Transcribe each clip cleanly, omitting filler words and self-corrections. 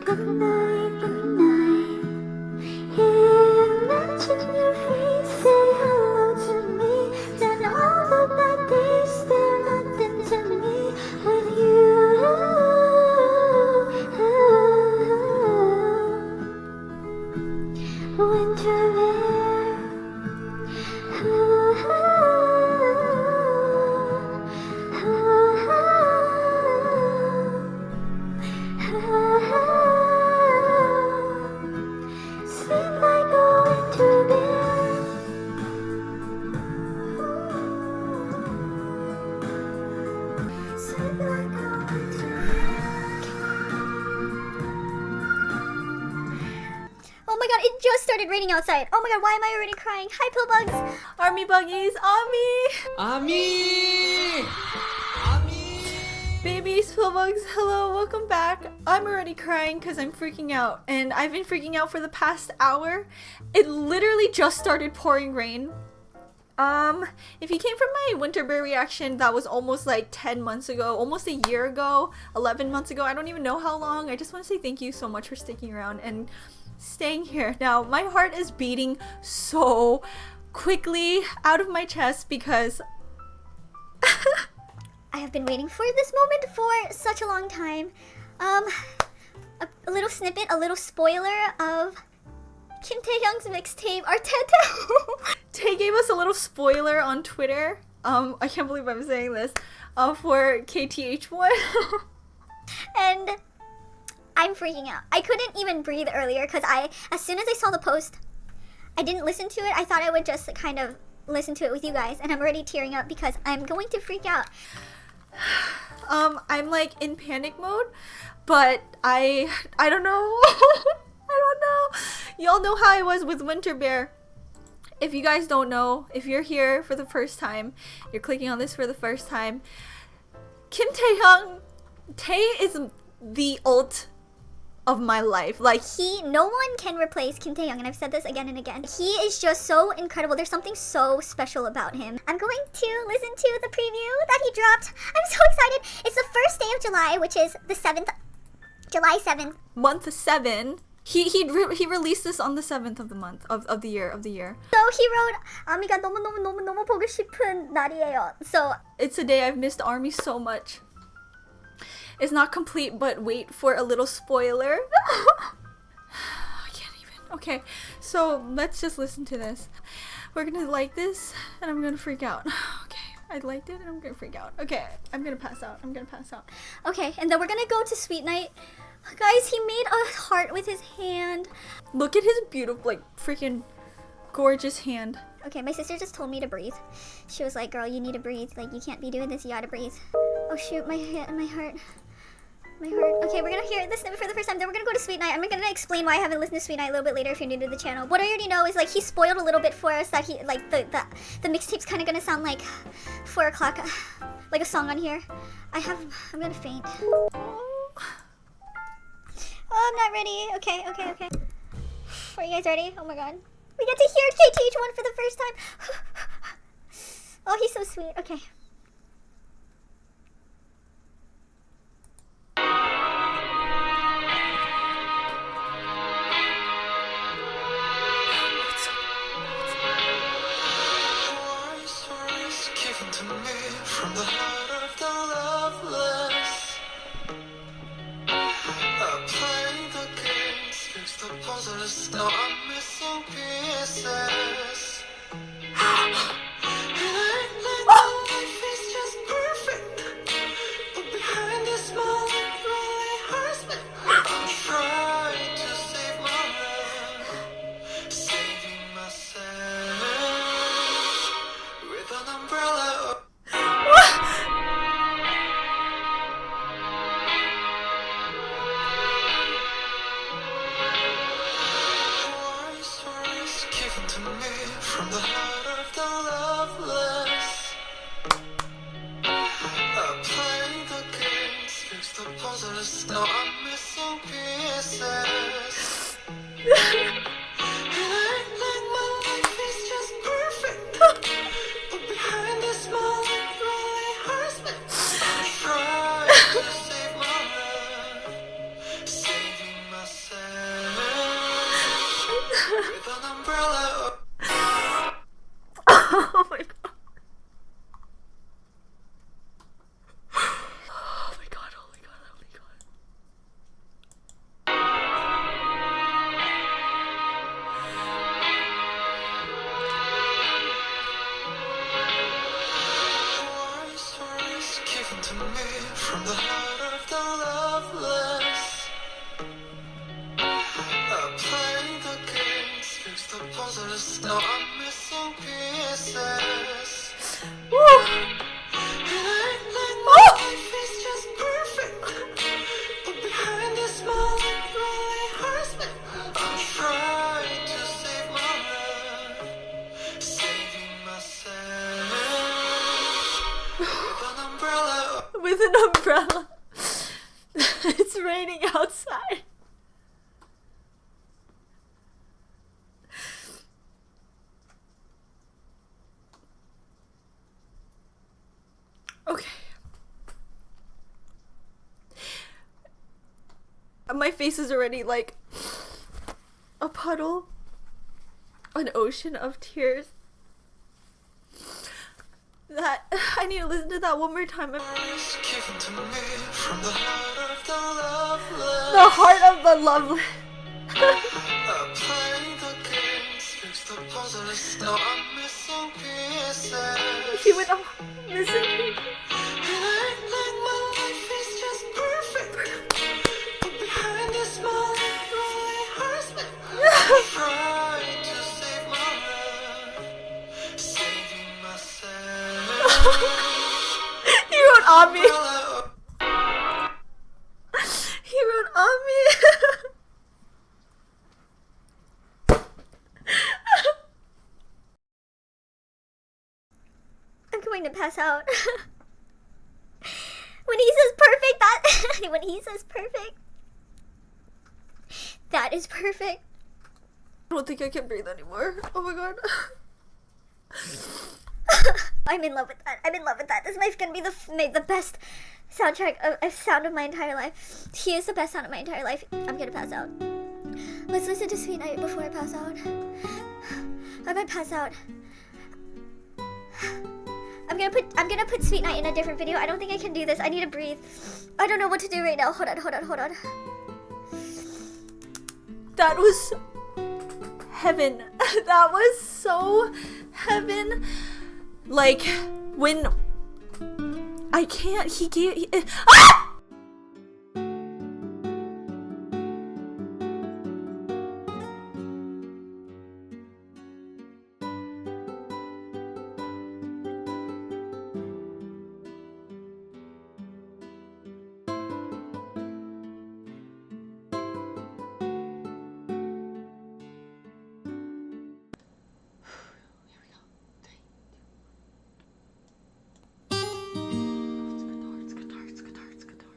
Good night, good night. Imagine your face, say hello to me. Then all the bad days, they're nothing to me. With you, winter sleep like a winter bear. Sleep like a winter bear. Oh my god, it just started raining outside. Oh my god, why am I already crying? Hi, Pillbugs. Army buggies, Ami! Ami! Ami! Babies, Pillbugs, hello, welcome back. I'm already crying because I'm freaking out, and I've been freaking out for the past hour. It literally just started pouring rain. If you came from my winter bear reaction, that was almost like 10 months ago, almost a year ago, 11 months ago, I don't even know how long. I just want to say thank you so much for sticking around and staying here. Now, my heart is beating so quickly out of my chest because I have been waiting for this moment for such a long time. A little snippet, a little spoiler of Kim Taehyung's mixtape, our tete. Tay gave us a little spoiler on Twitter. I can't believe I'm saying this. For KTH1. And I'm freaking out. I couldn't even breathe earlier because as soon as I saw the post, I didn't listen to it. I thought I would just kind of listen to it with you guys, and I'm already tearing up because I'm going to freak out. I'm like in panic mode, but I don't know. I don't know. Y'all know how I was with Winter Bear. If you guys don't know, if you're here for the first time, you're clicking on this for the first time, Kim Taehyung, Tay is the ult of my life. Like, No one can replace Kim Taehyung, and I've said this again and again. He is just so incredible. There's something so special about him. I'm going to listen to the preview that he dropped. I'm so excited. It's the first day of July, which is the 7th, July 7th. month 7. He released this on the 7th of the month of the year. So he wrote, 아미가 너무 보고 싶은 날이에요. So It's a day I've missed Army so much. It's not complete, but wait for a little spoiler. I can't even. Okay, so let's just listen to this. We're gonna like this, and I'm gonna freak out. Okay, I liked it, and I'm gonna freak out. Okay, I'm gonna pass out. okay, and then we're gonna go to Sweet Night. Guys, he made a heart with his hand. Look at his beautiful, like, freaking gorgeous hand. Okay, my sister just told me to breathe. She was like, girl, you need to breathe. Like, you can't be doing this, you gotta breathe. Oh shoot, my heart. Okay, we're gonna hear this for the first time. Then we're gonna go to Sweet Night. I'm gonna explain why I haven't listened to Sweet Night a little bit later if you're new to the channel. What I already know is, like, he spoiled a little bit for us that he, like, the mixtape's kind of gonna sound like 4 o'clock, like a song on here. I'm gonna faint. Oh, I'm not ready. Okay. Are you guys ready? Oh my god. We get to hear KTH1 for the first time. Oh, he's so sweet. Okay. From the heart of the loveless, I play the games, fix the puzzles. Now I'm missing pieces. And I think my life is just perfect, but behind this smile it really hurts me. I'm trying to save my love, saving myself with an umbrella. From the heart of the loveless, I play the games, fix the puzzles. Now I'm missing pieces. And I think my life is just perfect, but behind this smile it really hurts me. I'm trying to save my love, saving myself. an umbrella. It's raining outside. Okay. My face is already like a puddle, an ocean of tears. That I need to listen to that one more time. Given to me from the heart of the loveless. The heart of the lovely. Playing the games, fix the puzzles. Now I'm missing pieces. He went off missing. And I act like my life is just perfect. But behind this smile, it really hurts me. I'm trying to save my love, saving myself. He wrote on me. Well, He wrote on me. I'm going to pass out. When he says perfect, that when he says perfect, that is perfect. I don't think I can breathe anymore. Oh my god. I'm in love with that. I'm in love with that. This is gonna be the best soundtrack of sound of my entire life. He is the best sound of my entire life. I'm gonna pass out. Let's listen to Sweet Night before I pass out. I might pass out. I'm gonna put Sweet Night in a different video. I don't think I can do this. I need to breathe. I don't know what to do right now. Hold on. That was heaven. That was so heaven. Like when I can't. Ah! It's guitar.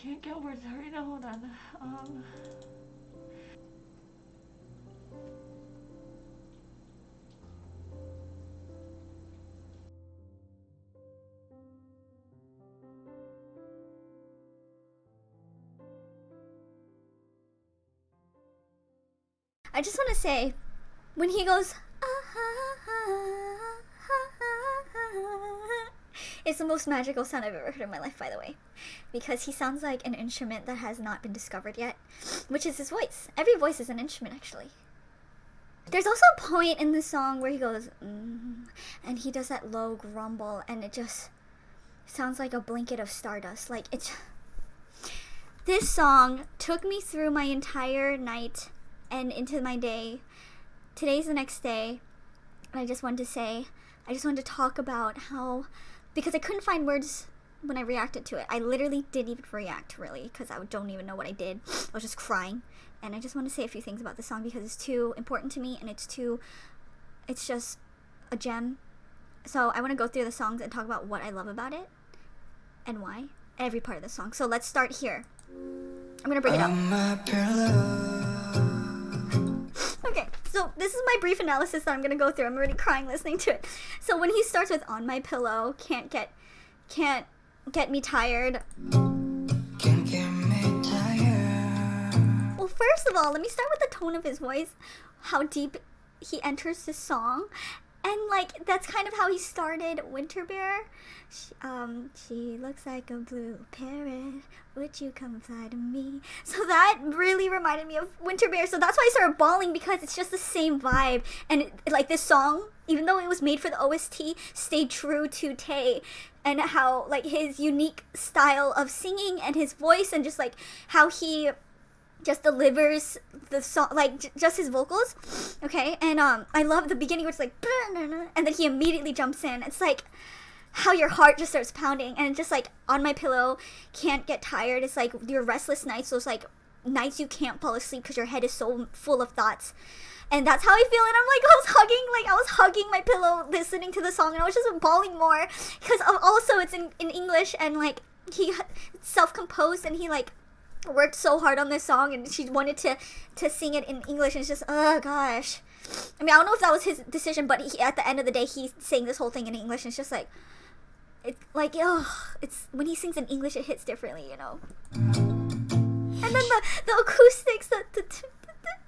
can't get words out right now. Hold on. I just want to say, when he goes, it's the most magical sound I've ever heard in my life, by the way, because he sounds like an instrument that has not been discovered yet, which is his voice. Every voice is an instrument, actually. There's also a point in the song where he goes, and he does that low grumble, and it just sounds like a blanket of stardust. Like, this song took me through my entire night and into my day. Today's the next day, and I just wanted to talk about how, because I couldn't find words when I reacted to it. I literally didn't even react, really, because I don't even know what I did. I was just crying, and I just want to say a few things about the song because it's too important to me, and it's just a gem. So I want to go through the songs and talk about what I love about it and why, every part of the song. So let's start here. I'm gonna break it up. Okay, so this is my brief analysis that I'm gonna go through. I'm already crying listening to it. So when he starts with "on my pillow," can't get me tired. Can't get me tired. Well, first of all, let me start with the tone of his voice, how deep he enters the song, and like that's kind of how he started Winter Bear. She looks like a blue parrot. Would you come fly to me? So that really reminded me of Winter Bear. So that's why I started bawling, because it's just the same vibe. And like this song, even though it was made for the OST, stayed true to Tae and how like his unique style of singing and his voice and just like how he just delivers the song, like just his vocals. Okay, and I love the beginning where it's like, and then he immediately jumps in. It's like how your heart just starts pounding, and just like "on my pillow," can't get tired. It's like your restless nights, those like nights you can't fall asleep because your head is so full of thoughts. And that's how I feel, and I was hugging my pillow listening to the song, and I was just bawling more because also it's in English, and like he self-composed, and he like worked so hard on this song, and she wanted to sing it in English, and it's just, oh gosh. I mean, I don't know if that was his decision, but at the end of the day, he sang this whole thing in English, and it's just like, it's like, it's when he sings in English, it hits differently, you know. And then the acoustics,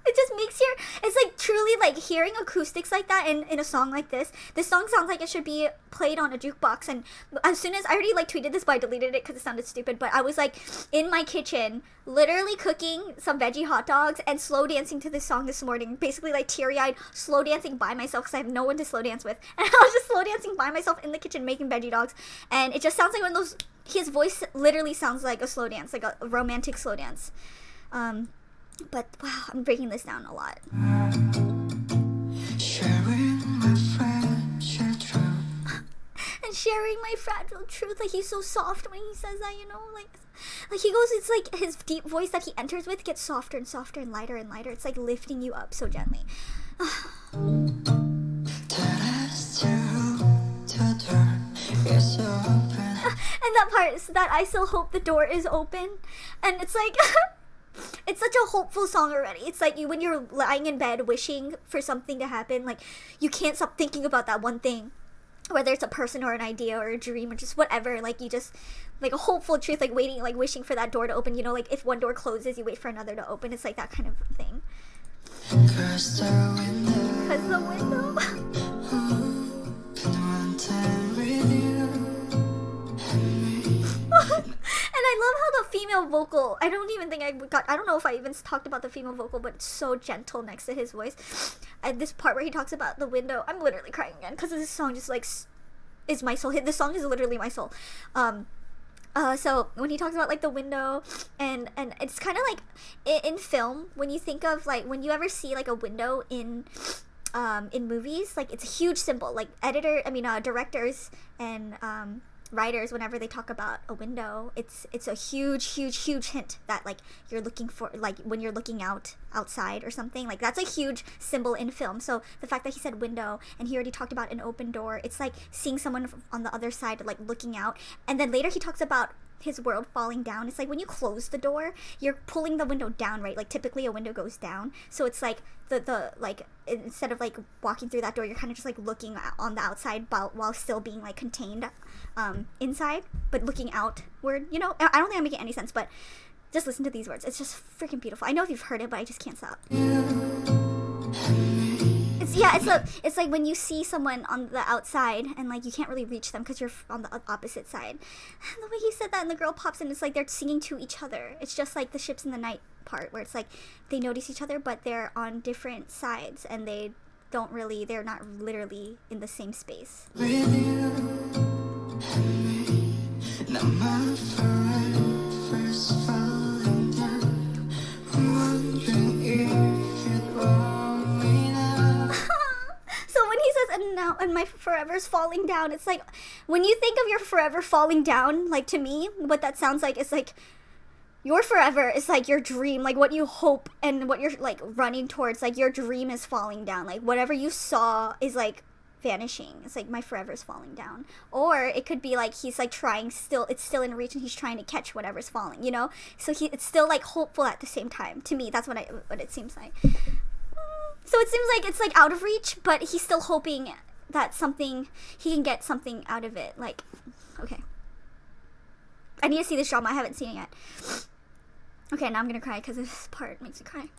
it just makes it's like truly like hearing acoustics like that in a song like this. This song sounds like it should be played on a jukebox, and as soon as I already like tweeted this, but I deleted it because it sounded stupid, but I was like in my kitchen literally cooking some veggie hot dogs and slow dancing to this song this morning, basically like teary-eyed slow dancing by myself because I have no one to slow dance with, and I was just slow dancing by myself in the kitchen making veggie dogs, and it just sounds like one of those, his voice literally sounds like a slow dance, like a romantic slow dance. But wow, I'm breaking this down a lot. Sharing my fragile truth. And sharing my fragile truth, like he's so soft when he says that, you know, like he goes, it's like his deep voice that he enters with gets softer and softer and lighter and lighter. It's like lifting you up so gently. And that part, so that I still hope the door is open, and it's like it's such a hopeful song already. It's like when you're lying in bed wishing for something to happen, like you can't stop thinking about that one thing, whether it's a person or an idea or a dream or just whatever. Like you just, like a hopeful truth, like waiting, like wishing for that door to open, you know, like if one door closes you wait for another to open. It's like that kind of thing. Cause the window. And I love how the female vocal, I don't know if I even talked about the female vocal, but it's so gentle next to his voice. And this part where he talks about the window, I'm literally crying again because this song just like is my soul. This song is literally my soul. So when he talks about like the window, and it's kind of like in film, when you think of like when you ever see like a window in movies, like it's a huge symbol. Like directors and writers, whenever they talk about a window, it's a huge hint that like you're looking for, like when you're looking outside or something, like that's a huge symbol in film. So the fact that he said window and he already talked about an open door, it's like seeing someone on the other side, like looking out. And then later he talks about his world falling down. It's like when you close the door, you're pulling the window down, right? Like typically a window goes down, so it's like the like instead of like walking through that door, you're kind of just like looking on the outside while still being like contained inside, but looking outward, you know. I don't think I'm making any sense, but just listen to these words. It's just freaking beautiful. I know if you've heard it, but I just can't stop. It's like when you see someone on the outside and like you can't really reach them because you're on the opposite side. And the way he said that, and the girl pops in, it's like they're singing to each other. It's just like the ships in the night part where it's like they notice each other, but they're on different sides and they're not literally in the same space. And my forever's falling down. It's like when you think of your forever falling down, like to me, what that sounds like is like your forever is like your dream, like what you hope and what you're like running towards. Like your dream is falling down. Like whatever you saw is like vanishing. It's like my forever's falling down. Or it could be like he's like trying it's still in reach and he's trying to catch whatever's falling, you know? So it's still like hopeful at the same time. To me, that's what it seems like. So it seems like it's like out of reach, but he's still hoping that he can get something out of it. Like, okay. I need to see this drama. I haven't seen it yet. Okay, now I'm gonna cry because this part makes me cry.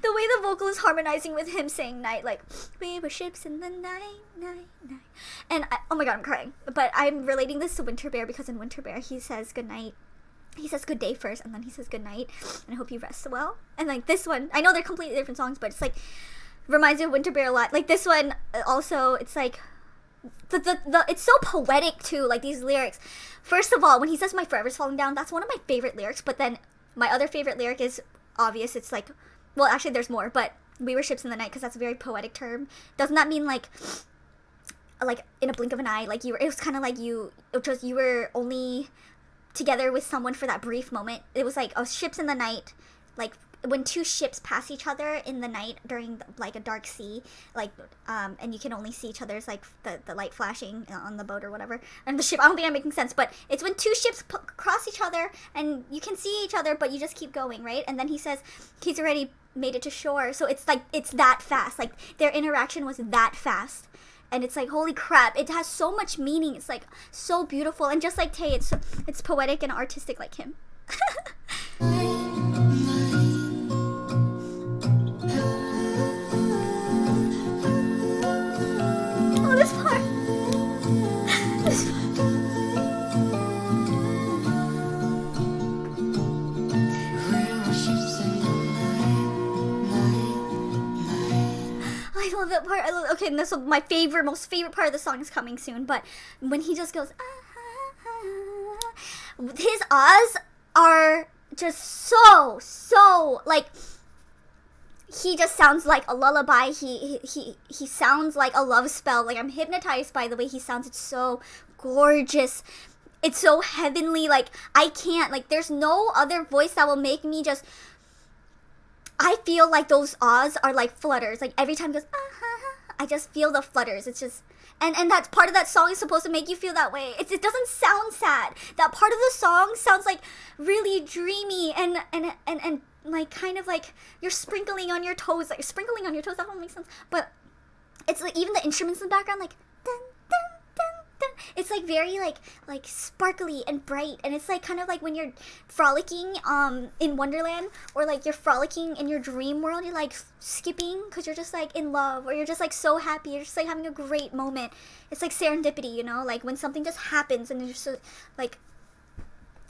The way the vocal is harmonizing with him saying night, like we were ships in the night, night, night. And oh my god, I'm crying. But I'm relating this to Winter Bear because in Winter Bear he says good night. He says good day first and then he says good night and I hope you rest well. And like this one, I know they're completely different songs, but it's like reminds me of Winter Bear a lot. Like this one also, it's like it's so poetic too, like these lyrics. First of all, when he says my forever's falling down, that's one of my favorite lyrics, but then my other favorite lyric is obvious. It's like, well, actually there's more, but we were ships in the night because that's a very poetic term. Doesn't that mean like in a blink of an eye, like it was kind of like you were only together with someone for that brief moment. It was like ships in the night, like when two ships pass each other in the night during like a dark sea, like and you can only see each other's like the light flashing on the boat or whatever, and the ship, I don't think I'm making sense, but it's when two ships cross each other and you can see each other but you just keep going, right? And then he says he's already made it to shore, so it's like it's that fast, like their interaction was that fast. And it's like, holy crap, it has so much meaning. It's like so beautiful, and just like Tae, it's poetic and artistic like him. Oh, this part. This part. I love that part. Okay, and this will, my most favorite part of the song is coming soon. But when he just goes, his ahs are just so like, he just sounds like a lullaby. He sounds like a love spell. Like I'm hypnotized by the way he sounds. It's so gorgeous. It's so heavenly. Like I can't. Like there's no other voice that will make me just. I feel like those ahs are like flutters. Like every time it goes, I just feel the flutters. It's just, and that part of that song is supposed to make you feel that way. It doesn't sound sad. That part of the song sounds like really dreamy and like kind of like you're sprinkling on your toes. Like sprinkling on your toes. That don't make sense. But it's like even the instruments in the background, like dun dun dun dun. It's like very like sparkly and bright, and it's like kind of like when you're frolicking in Wonderland, or like you're frolicking in your dream world. You're like skipping because you're just like in love, or you're just like so happy. You're just like having a great moment. It's like serendipity, you know, like when something just happens and it's just like.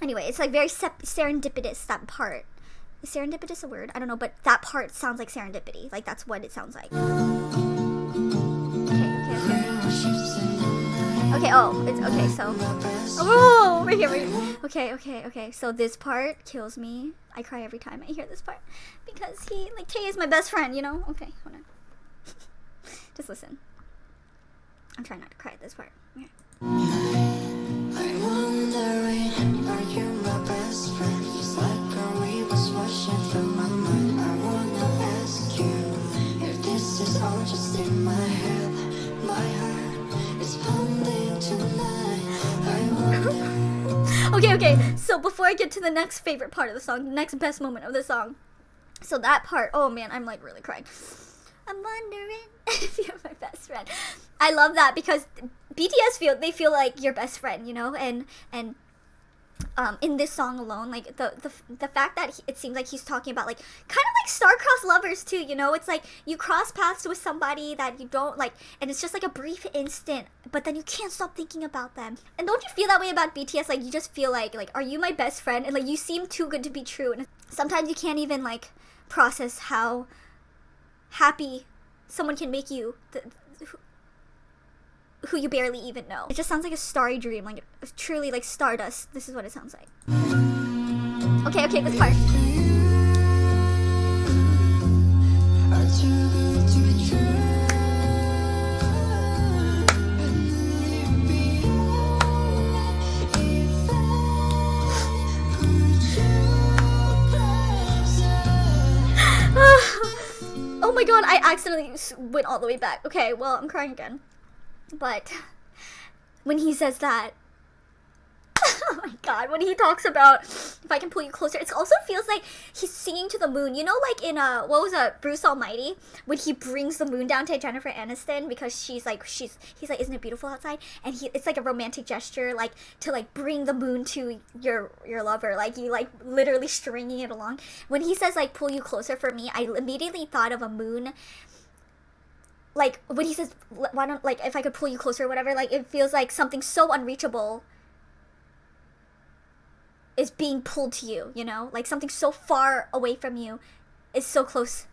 Anyway, it's like very serendipitous, that part. Is serendipitous a word? I don't know, but that part sounds like serendipity. Like that's what it sounds like. Okay, oh, it's okay, so. Oh, right here. Okay. So this part kills me. I cry every time I hear this part. Because Tae is my best friend, you know? Okay, hold on. Just listen. I'm trying not to cry at this part. Okay. I'm wondering, are you my best friend? It's like a wave was washing through my mind. I wanna ask you if this is all just in my head. My heart is pounding tonight. I wonder. Okay. So before I get to the next favorite part of the song, the next best moment of the song. So that part, oh man, I'm like really crying. I'm wondering if you're my best friend. I love that because BTS feel like your best friend, you know, and in this song alone, like the fact that it seems like he's talking about like kind of like star-crossed lovers too, you know. It's like you cross paths with somebody that you don't like, and it's just like a brief instant, but then you can't stop thinking about them. And don't you feel that way about BTS? Like you just feel like are you my best friend? And like you seem too good to be true, and sometimes you can't even like process how happy someone can make you who you barely even know. It just sounds like a starry dream, like truly like stardust. This is what it sounds like. Okay, this part. Are too good to be true. Oh my god, I accidentally went all the way back. Okay, well, I'm crying again. But when he says that, oh my god, when he talks about if I can pull you closer, it also feels like he's singing to the moon. You know, like in what was Bruce Almighty, when he brings the moon down to Jennifer Aniston because he's like, isn't it beautiful outside? And it's like a romantic gesture, like to like bring the moon to your lover, like you like literally stringing it along. When he says like pull you closer for me, I immediately thought of a moon. Like when he says why don't like if I could pull you closer or whatever, like it feels like something so unreachable is being pulled to you, you know? Like something so far away from you is so close.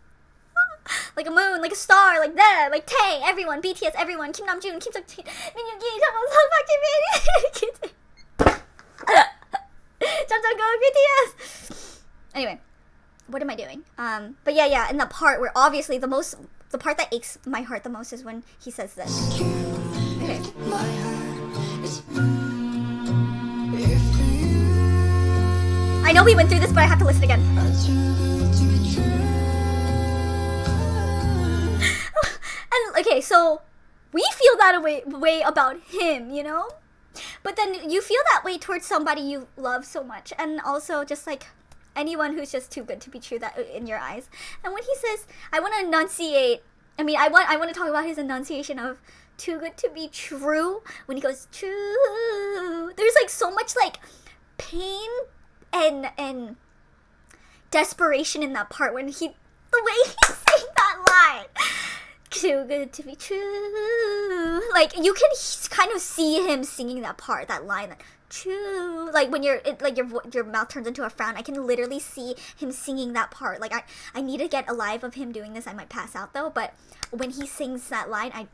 Like a moon, like a star, like them, like Tae, everyone, BTS, everyone, Kim Namjoon, Kim Seokjin, BTS. Anyway, what am I doing? But yeah, and the part where obviously the part that aches my heart the most is when he says this. Okay. I know we went through this, but I have to listen again. And okay, so we feel that way about him, you know? But then you feel that way towards somebody you love so much, and also just like anyone who's just too good to be true that in your eyes. And when he says, I want to enunciate, I want to talk about his enunciation of too good to be true. When he goes true, there's like so much like pain and desperation in that part when the way he's saying that line. Too good to be true. Like you can kind of see him singing that part, that line, that true. Like when your mouth turns into a frown, I can literally see him singing that part. Like I need to get a live of him doing this. I might pass out though, but when he sings that line,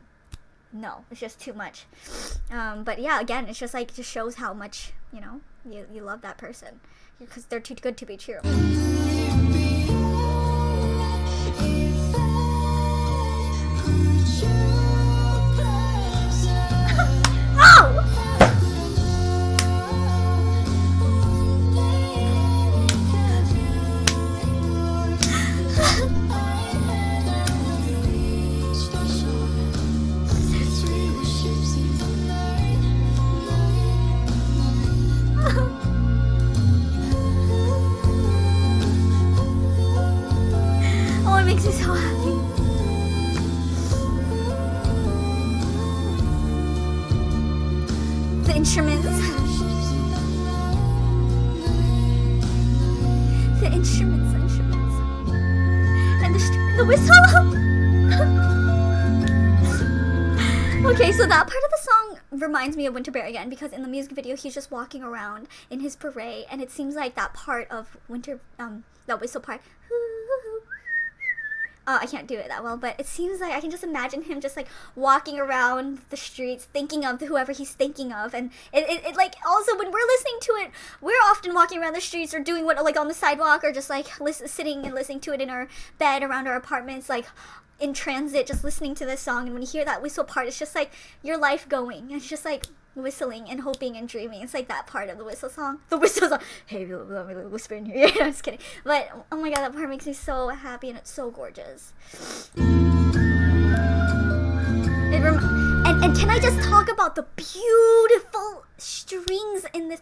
no, it's just too much. But yeah, again, it's just like, it just shows how much, you know, you love that person because they're too good to be true. Oh, it makes me so happy. The instruments. And the whistle. Okay, so that part of the song reminds me of Winter Bear again, because in the music video he's just walking around in his beret, and it seems like that part of Winter, that whistle part. I can't do it that well, but it seems like I can just imagine him just like walking around the streets thinking of whoever he's thinking of, and it like also when we're listening to it, we're often walking around the streets or doing what, like on the sidewalk, or just like sitting and listening to it in our bed around our apartments, like in transit just listening to this song, and when you hear that whistle part, it's just like your life going. It's just like whistling and hoping and dreaming. It's like that part of the whistle song. The whistle song. Hey, let me whisper in your ear. I'm just kidding. But oh my god, that part makes me so happy, and it's so gorgeous. And can I just talk about the beautiful strings in this?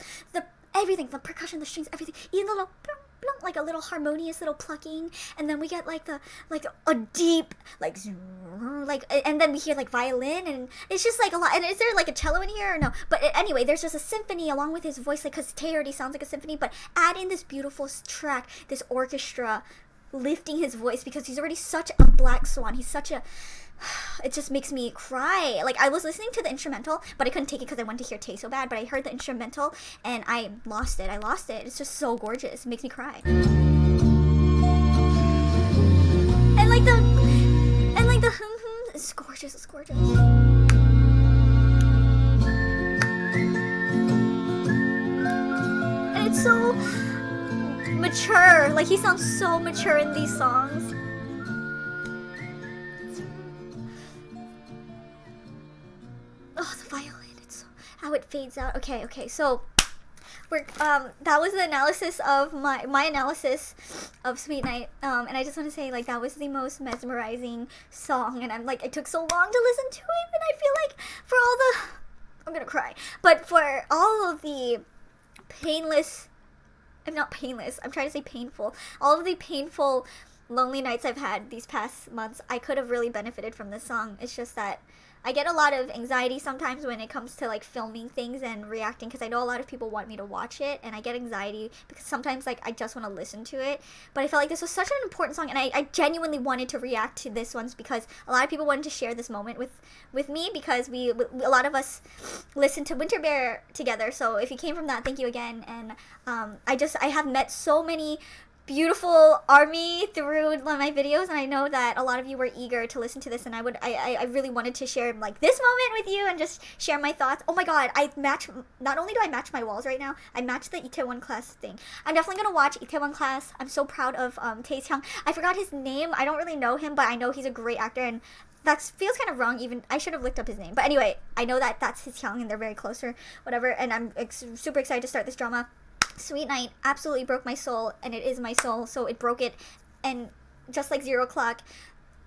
Everything, the percussion, the strings, everything. Even the little like a little harmonious little plucking, and then we get like a deep like, and then we hear like violin, and it's just like a lot. And is there like a cello in here or no? But anyway, there's just a symphony along with his voice, like, because Tae already sounds like a symphony, but add in this beautiful track, this orchestra lifting his voice, because he's already such a black swan. He's such a, it just makes me cry. Like, I was listening to the instrumental, but I couldn't take it because I wanted to hear Tae so bad, but I heard the instrumental and I lost it. It's just so gorgeous. It makes me cry. And like the it's gorgeous. It's gorgeous. And it's so mature. Like, he sounds so mature in these songs. Oh, the violin, it's so, how it fades out. Okay, so we're that was the analysis of my analysis of Sweet Night. And I just want to say, like, that was the most mesmerizing song, and I'm like, it took so long to listen to it, and I feel like for all the, I'm gonna cry, but for all of the painless, if not painless, I'm trying to say painful, all of the painful lonely nights I've had these past months, I could have really benefited from this song. It's just that I get a lot of anxiety sometimes when it comes to like filming things and reacting, because I know a lot of people want me to watch it, and I get anxiety because sometimes like I just want to listen to it. But I felt like this was such an important song, and I genuinely wanted to react to this one because a lot of people wanted to share this moment with me, because a lot of us listened to Winter Bear together. So if you came from that, thank you again. And I have met so many beautiful ARMY through my videos, and I know that a lot of you were eager to listen to this, and I really wanted to share like this moment with you and just share my thoughts. Oh my god, not only do I match my walls right now, I match the ITAEWON Class thing. I'm definitely gonna watch ITAEWON Class. I'm so proud of TAEHYUNG. I forgot his name. I don't really know him, but I know he's a great actor, and that feels kind of wrong. Even I should have looked up his name, but anyway, I know that that's his Hyung, and they're very close or whatever, and I'm super excited to start this drama. Sweet Night absolutely broke my soul, and it is my soul, so it broke it. And just like 0 o'clock,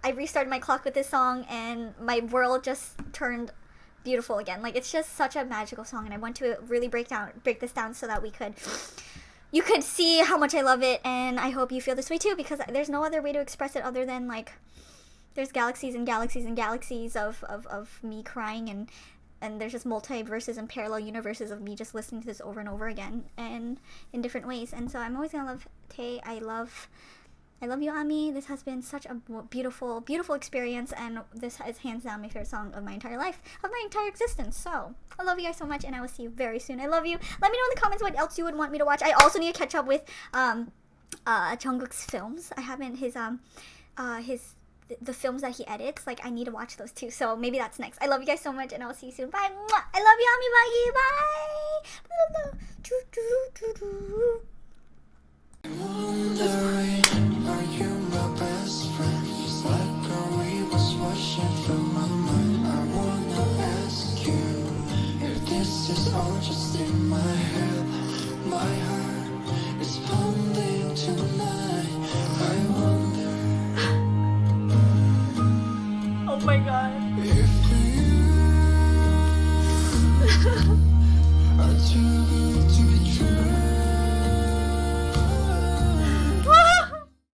I restarted my clock with this song, and my world just turned beautiful again. Like, it's just such a magical song, and I want to really break this down so that you could see how much I love it, and I hope you feel this way too, because there's no other way to express it other than like there's galaxies and galaxies and galaxies of me crying, and there's just multiverses and parallel universes of me just listening to this over and over again, and in different ways. And so I'm always gonna love Tae. I love you, Ami. This has been such a beautiful, beautiful experience, and this is hands down my favorite song of my entire life, of my entire existence. So I love you guys so much, and I will see you very soon. I love you. Let me know in the comments what else you would want me to watch. I also need to catch up with Jungkook's films. I haven't the films that he edits, like, I need to watch those too, so maybe that's next. I love you guys so much, and I'll see you soon. Bye. Mwah! I love you, Ami. Bye. Wondering, are you